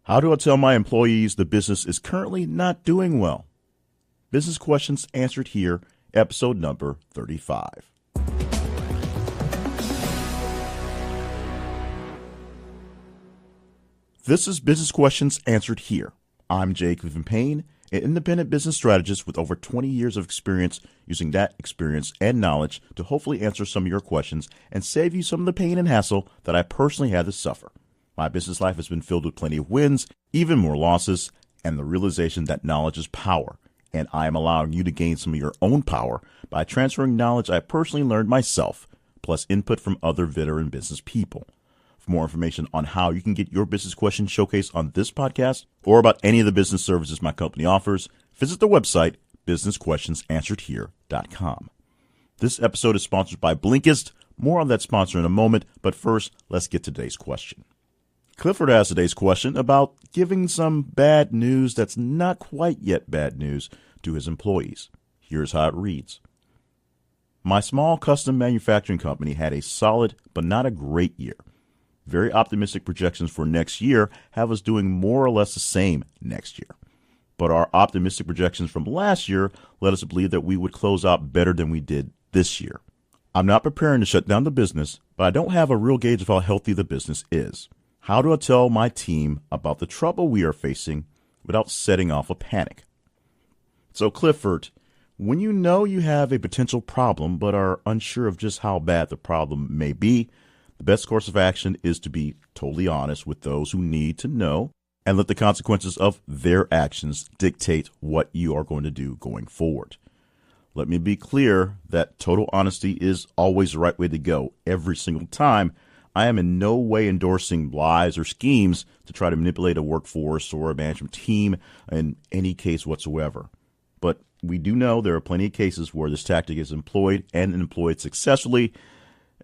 How do I tell my employees the business is currently not doing well? Business Questions Answered Here, episode number 35. This is Business Questions Answered Here. I'm Jay Cleveland Payne, an independent business strategist with over 20 years of experience using that experience and knowledge to hopefully answer some of your questions and save you some of the pain and hassle that I personally had to suffer. My business life has been filled with plenty of wins, even more losses, and the realization that knowledge is power. And I am allowing you to gain some of your own power by transferring knowledge I personally learned myself, plus input from other veteran business people. For more information on how you can get your business questions showcased on this podcast or about any of the business services my company offers, visit the website businessquestionsansweredhere.com. This episode is sponsored by Blinkist. More on that sponsor in a moment, but first, let's get to today's question. Clifford asked today's question about giving some bad news that's not quite yet bad news to his employees. Here's how it reads. My small custom manufacturing company had a solid but not a great year. Very optimistic projections for next year have us doing more or less the same next year. But our optimistic projections from last year led us to believe that we would close out better than we did this year. I'm not preparing to shut down the business, but I don't have a real gauge of how healthy the business is. How do I tell my team about the trouble we are facing without setting off a panic? So, Clifford, when you know you have a potential problem but are unsure of just how bad the problem may be, the best course of action is to be totally honest with those who need to know and let the consequences of their actions dictate what you are going to do going forward. Let me be clear that total honesty is always the right way to go every single time. I am in no way endorsing lies or schemes to try to manipulate a workforce or a management team in any case whatsoever. But we do know there are plenty of cases where this tactic is employed and employed successfully,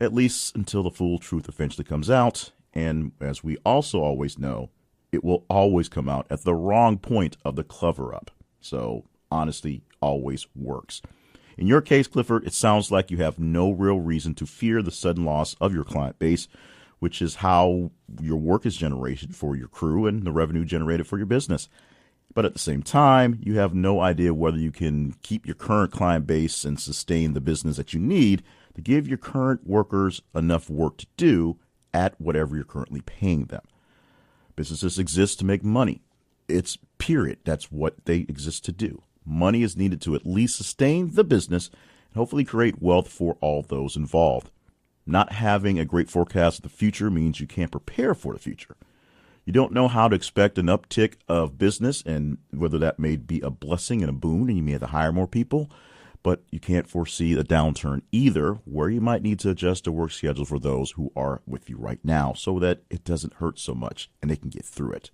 at least until the full truth eventually comes out. And as we also always know, it will always come out at the wrong point of the cover-up. So honesty always works. In your case, Clifford, it sounds like you have no real reason to fear the sudden loss of your client base, which is how your work is generated for your crew and the revenue generated for your business. But at the same time, you have no idea whether you can keep your current client base and sustain the business that you need to give your current workers enough work to do at whatever you're currently paying them. Businesses exist to make money. It's period. That's what they exist to do. Money is needed to at least sustain the business and hopefully create wealth for all those involved. Not having a great forecast of the future means you can't prepare for the future. You don't know how to expect an uptick of business and whether that may be a blessing and a boon and you may have to hire more people, but you can't foresee a downturn either where you might need to adjust the work schedule for those who are with you right now so that it doesn't hurt so much and they can get through it.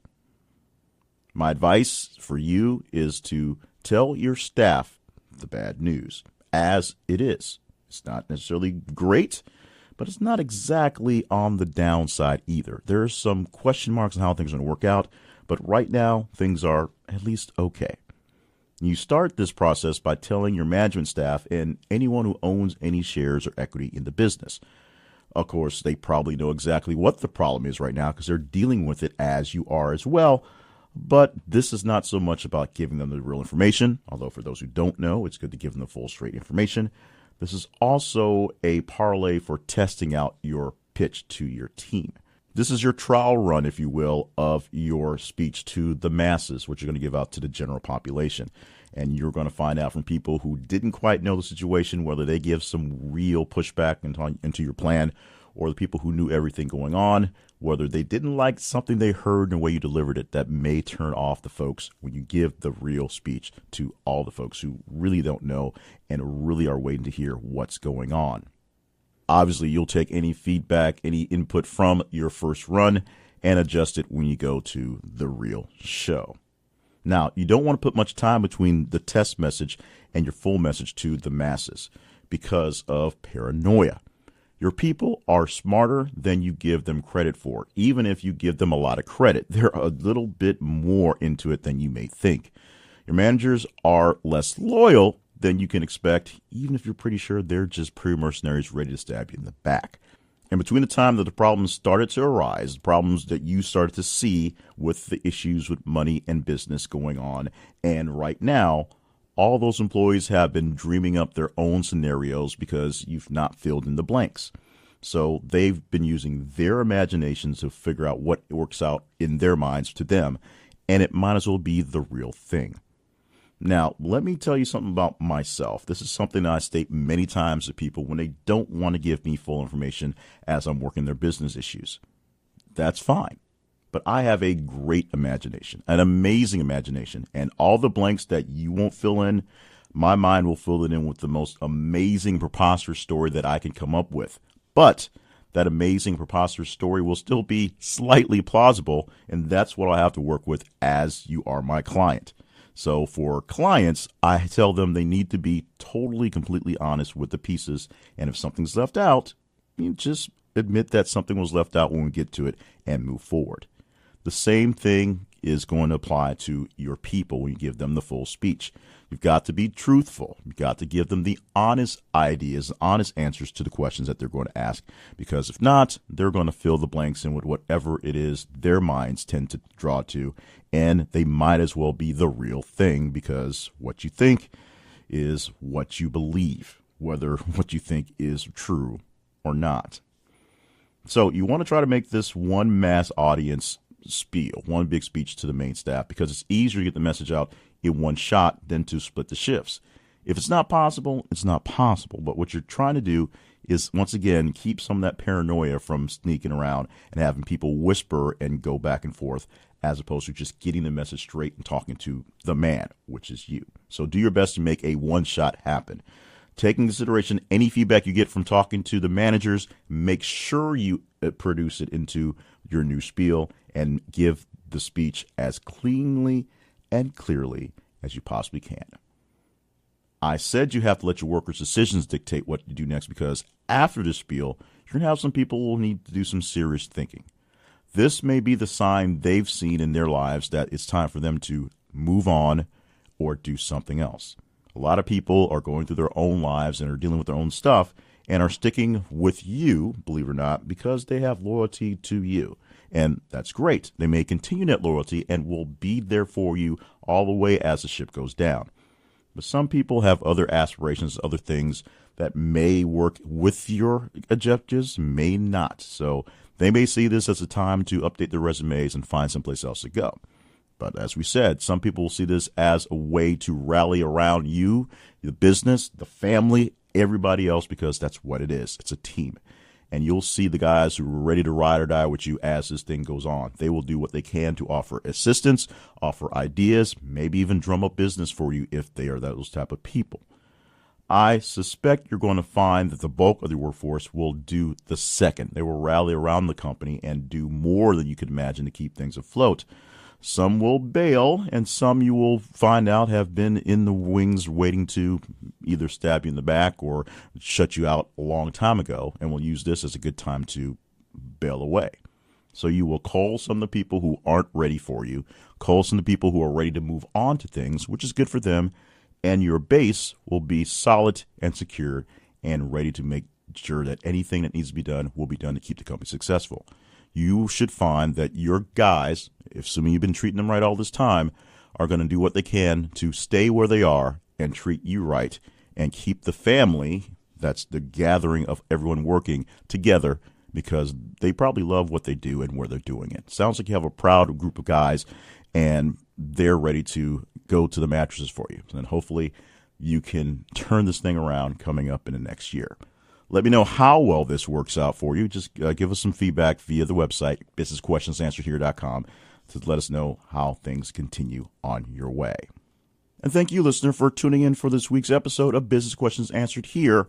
My advice for you is to tell your staff the bad news as it is. It's not necessarily great, but it's not exactly on the downside either. There are some question marks on how things are going to work out, but right now things are at least okay. You start this process by telling your management staff and anyone who owns any shares or equity in the business. Of course, they probably know exactly what the problem is right now because they're dealing with it as you are as well. But this is not so much about giving them the real information, although for those who don't know, it's good to give them the full straight information. This is also a parlay for testing out your pitch to your team. This is your trial run, if you will, of your speech to the masses, which you're going to give out to the general population. And you're going to find out from people who didn't quite know the situation, whether they give some real pushback into your plan, or the people who knew everything going on, whether they didn't like something they heard in the way you delivered it that may turn off the folks when you give the real speech to all the folks who really don't know and really are waiting to hear what's going on. Obviously, you'll take any feedback, any input from your first run and adjust it when you go to the real show. Now, you don't want to put much time between the test message and your full message to the masses because of paranoia. Your people are smarter than you give them credit for. Even if you give them a lot of credit, they're a little bit more into it than you may think. Your managers are less loyal than you can expect, even if you're pretty sure they're just pre-mercenaries ready to stab you in the back. And between the time that the problems started to arise, the problems that you started to see with the issues with money and business going on, and right now, all those employees have been dreaming up their own scenarios because you've not filled in the blanks. So they've been using their imaginations to figure out what works out in their minds to them, and it might as well be the real thing. Now, let me tell you something about myself. This is something that I state many times to people when they don't want to give me full information as I'm working their business issues. That's fine. But I have a great imagination, an amazing imagination, and all the blanks that you won't fill in, my mind will fill it in with the most amazing, preposterous story that I can come up with. But that amazing, preposterous story will still be slightly plausible, and that's what I have to work with as you are my client. So for clients, I tell them they need to be totally, completely honest with the pieces. And if something's left out, you just admit that something was left out when we get to it and move forward. The same thing is going to apply to your people when you give them the full speech. You've got to be truthful. You've got to give them the honest ideas, honest answers to the questions that they're going to ask. Because if not, they're going to fill the blanks in with whatever it is their minds tend to draw to. And they might as well be the real thing, because what you think is what you believe, whether what you think is true or not. So you want to try to make this one mass audience spiel, one big speech to the main staff, because it's easier to get the message out in one shot than to split the shifts. If it's not possible, it's not possible. But what you're trying to do is, once again, keep some of that paranoia from sneaking around and having people whisper and go back and forth, as opposed to just getting the message straight and talking to the man, which is you. So do your best to make a one-shot happen. Take into consideration any feedback you get from talking to the managers. Make sure you produce it into your new spiel and give the speech as cleanly and clearly as you possibly can. I said you have to let your workers' decisions dictate what you do next, because after the spiel, you're going to have some people who will need to do some serious thinking. This may be the sign they've seen in their lives that it's time for them to move on or do something else. A lot of people are going through their own lives and are dealing with their own stuff and are sticking with you, believe it or not, because they have loyalty to you. And that's great. They may continue that loyalty and will be there for you all the way as the ship goes down. But some people have other aspirations, other things that may work with your objectives, may not. So they may see this as a time to update their resumes and find someplace else to go. But as we said, some people will see this as a way to rally around you, the business, the family, everybody else, because that's what it is. It's a team. And you'll see the guys who are ready to ride or die with you as this thing goes on. They will do what they can to offer assistance, offer ideas, maybe even drum up business for you if they are those type of people. I suspect you're going to find that the bulk of the workforce will do the second. They will rally around the company and do more than you could imagine to keep things afloat. Some will bail, and some you will find out have been in the wings waiting to either stab you in the back or shut you out a long time ago, and will use this as a good time to bail away. So you will call some of the people who aren't ready for you, call some of the people who are ready to move on to things, which is good for them, and your base will be solid and secure and ready to make sure that anything that needs to be done will be done to keep the company successful. You should find that your guys, assuming you've been treating them right all this time, are going to do what they can to stay where they are and treat you right and keep the family, that's the gathering of everyone working together, because they probably love what they do and where they're doing it. Sounds like you have a proud group of guys, and they're ready to go to the mattresses for you. And hopefully you can turn this thing around coming up in the next year. Let me know how well this works out for you. Just give us some feedback via the website, businessquestionsansweredhere.com, to let us know how things continue on your way. And thank you, listener, for tuning in for this week's episode of Business Questions Answered Here.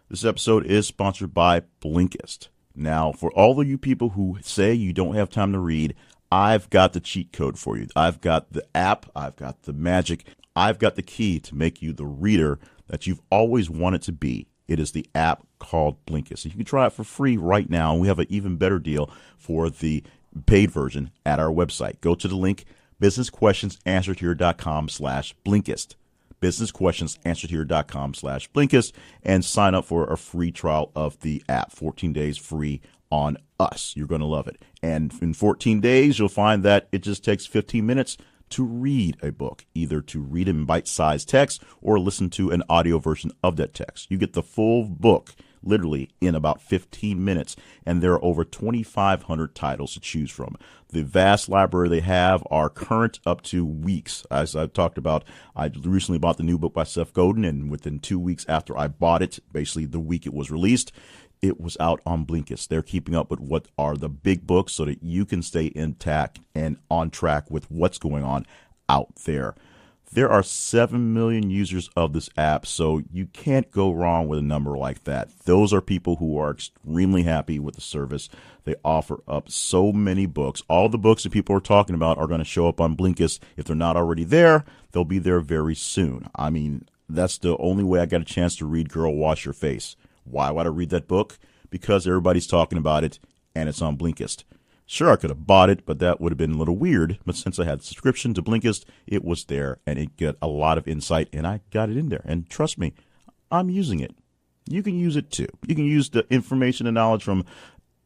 This episode is sponsored by Blinkist. Now, for all of you people who say you don't have time to read, I've got the cheat code for you. I've got the app. I've got the magic. I've got the key to make you the reader that you've always wanted to be. It is the app called Blinkist. You can try it for free right now, and we have an even better deal for the paid version at our website. Go to the link, businessquestionsansweredhere.com/Blinkist. businessquestionsansweredhere.com/Blinkist, and sign up for a free trial of the app. 14 days free on us. You're going to love it. And in 14 days, you'll find that it just takes 15 minutes to read a book, either to read in bite-sized text or listen to an audio version of that text. You get the full book literally in about 15 minutes, and there are over 2,500 titles to choose from. The vast library they have are current up to weeks. As I've talked about, I recently bought the new book by Seth Godin, and within 2 weeks after I bought it, basically the week it was released, it was out on Blinkist. They're keeping up with what are the big books so that you can stay intact and on track with what's going on out there. There are 7 million users of this app, so you can't go wrong with a number like that. Those are people who are extremely happy with the service. They offer up so many books. All the books that people are talking about are going to show up on Blinkist. If they're not already there, they'll be there very soon. I mean, that's the only way I got a chance to read Girl Wash Your Face. Why would I read that book? Because everybody's talking about it, and it's on Blinkist. Sure, I could have bought it, but that would have been a little weird. But since I had the subscription to Blinkist, it was there, and it got a lot of insight, and I got it in there. And trust me, I'm using it. You can use it too. You can use the information and knowledge from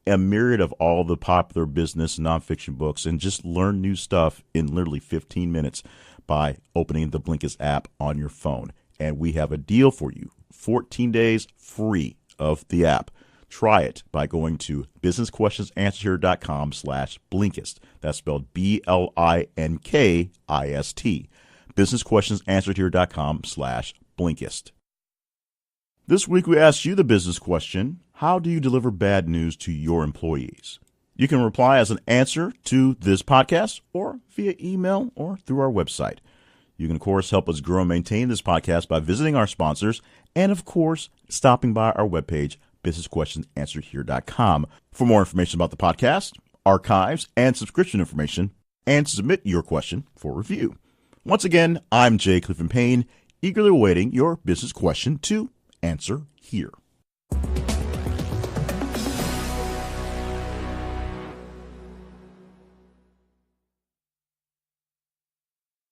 a myriad of all the popular business and nonfiction books and just learn new stuff in literally 15 minutes by opening the Blinkist app on your phone. And we have a deal for you. 14 days free of the app. Try it by going to businessquestionsansweredhere.com/Blinkist. That's spelled BLINKIST. Businessquestionsansweredhere.com/Blinkist. This week we asked you the business question: how do you deliver bad news to your employees? You can reply as an answer to this podcast or via email or through our website. You can, of course, help us grow and maintain this podcast by visiting our sponsors and, of course, stopping by our webpage, businessquestionsansweredhere.com, for more information about the podcast, archives, and subscription information, and submit your question for review. Once again, I'm J. Clifton Payne, eagerly awaiting your business question to answer here.